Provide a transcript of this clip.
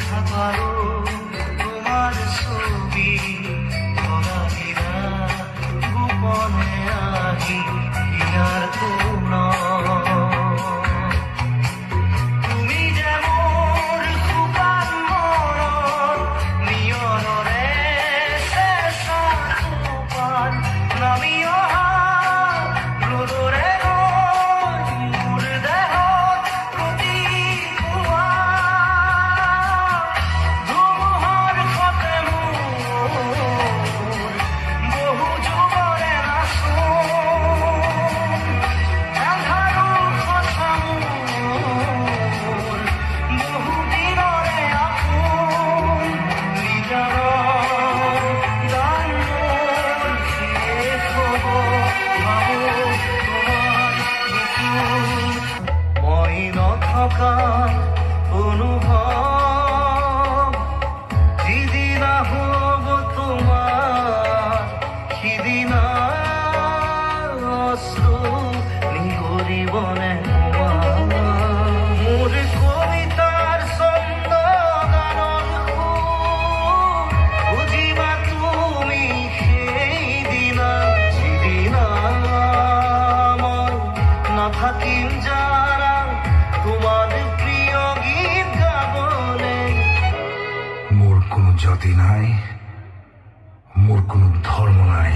খাবারও তোমার ছবি ধরাইরা গোপনে আহি ইয়ার কোন তুমি যে মোর খুবার মরণ নিয়নরে শেষা খুবার নামিও রোদরে মোর দেহ প্রতি কুয়া ধুমুহার খতে মোর বহু যুগরে নাচো আন্ধারু কথা মোর বহু দিনরে আপন নিজার গান মোর শেষ হব ভাবো তোমার বুকুত মই নথকা অনুভৱ যিদিনা হ'ব তোমাৰ সিদিনা অশ্ৰু নিগৰিবনে মোৰ কবিতাৰ ছন্দ গানৰ সুৰ বুজিবা তুমি সেইদিনা যিদিনা মই নাথাকিম যারা তোমার প্রিয় গীত গাবলে মোর কোনো জাতি নাই, মোর কোনো ধর্ম নাই।